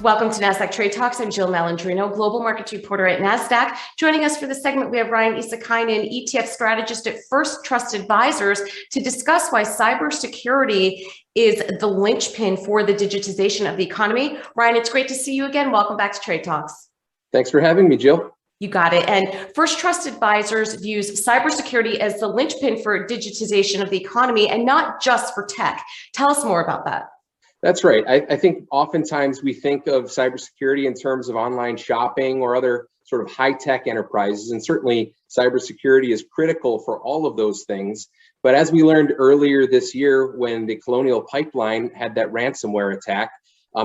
Welcome to Nasdaq Trade Talks. I'm Jill Malandrino, global markets reporter at Nasdaq. Joining us for this segment, we have Issakainen, ETF strategist at First Trust Advisors, to discuss why cybersecurity is the linchpin for the digitization of the economy. Ryan, it's great to see you again. Welcome back to Trade Talks. Thanks for having me, Jill. You got it. And First Trust Advisors views cybersecurity as the linchpin for digitization of the economy and not just for tech. Tell us more about that. That's right. I think oftentimes we think of cybersecurity in terms of online shopping or other sort of high-tech enterprises, and certainly cybersecurity is critical for all of those things. But as we learned earlier this year when the Colonial Pipeline had that ransomware attack,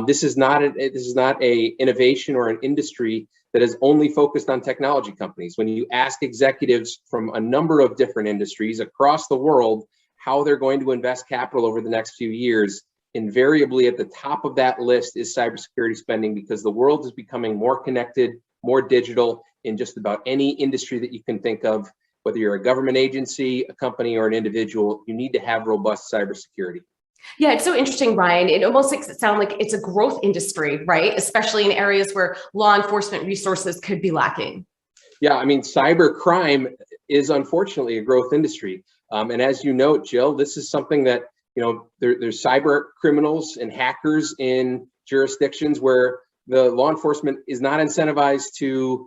this is not a innovation or an industry that is only focused on technology companies. When you ask executives from a number of different industries across the world how they're going to invest capital over the next few years, invariably at the top of that list is cybersecurity spending, because the world is becoming more connected, more digital in just about any industry that you can think of. Whether you're a government agency, a company, or an individual, you need to have robust cybersecurity. Yeah, it's so interesting, Ryan. It almost makes it sound like it's a growth industry, right? Especially in areas where law enforcement resources could be lacking. Yeah, I mean, cybercrime is unfortunately a growth industry. And as you note, Jill, this is something that there's cyber criminals and hackers in jurisdictions where the law enforcement is not incentivized to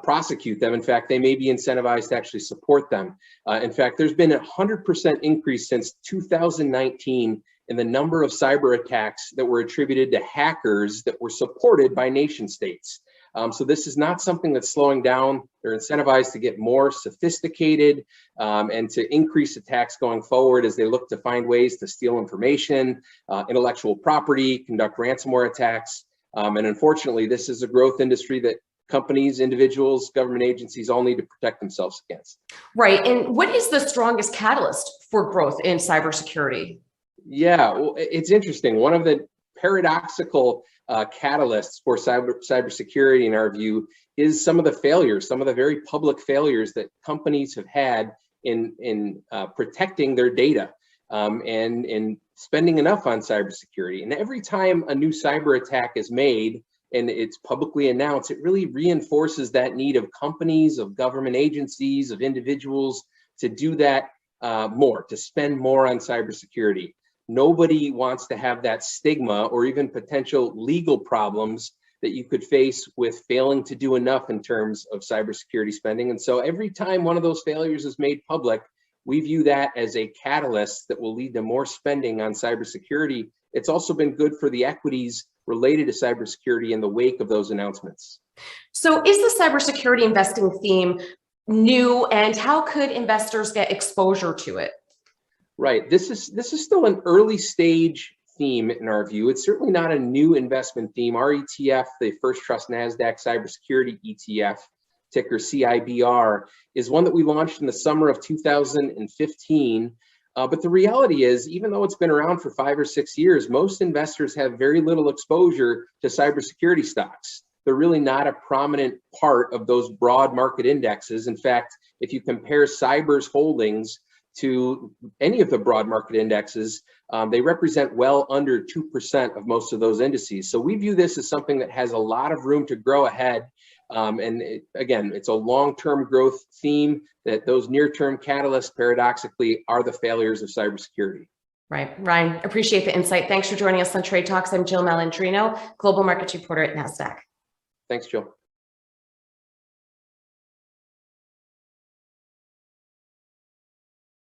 prosecute them. In fact, they may be incentivized to actually support them. In fact, there's been a 100% increase since 2019 in the number of cyber attacks that were attributed to hackers that were supported by nation states. So this is not something that's slowing down. They're incentivized to get more sophisticated and to increase attacks going forward as they look to find ways to steal information, intellectual property, conduct ransomware attacks. And unfortunately, this is a growth industry that companies, individuals, government agencies all need to protect themselves against. Right. And what is the strongest catalyst for growth in cybersecurity? Yeah, well, it's interesting. One of the paradoxical catalysts for cybersecurity, in our view, is some of the failures, some of the very public failures that companies have had in protecting their data and in spending enough on cybersecurity. And every time a new cyber attack is made and it's publicly announced, it really reinforces that need of companies, of government agencies, of individuals to do that more, to spend more on cybersecurity. Nobody wants to have that stigma or even potential legal problems that you could face with failing to do enough in terms of cybersecurity spending. And so every time one of those failures is made public, we view that as a catalyst that will lead to more spending on cybersecurity. It's also been good for the equities related to cybersecurity in the wake of those announcements. So is the cybersecurity investing theme new, and how could investors get exposure to it? Right. This is still an early stage theme in our view. It's certainly not a new investment theme. Our ETF, the First Trust Nasdaq Cybersecurity ETF, ticker CIBR, is one that we launched in the summer of 2015. But the reality is, even though it's been around for 5 or 6 years, most investors have very little exposure to cybersecurity stocks. They're really not a prominent part of those broad market indexes. In fact, if you compare cyber's holdings to any of the broad market indexes, they represent well under 2% of most of those indices. So we view this as something that has a lot of room to grow ahead. Again, it's a long-term growth theme that those near-term catalysts, paradoxically, are the failures of cybersecurity. Right. Ryan, appreciate the insight. Thanks for joining us on Trade Talks. I'm Jill Malandrino, global markets reporter at Nasdaq. Thanks, Jill.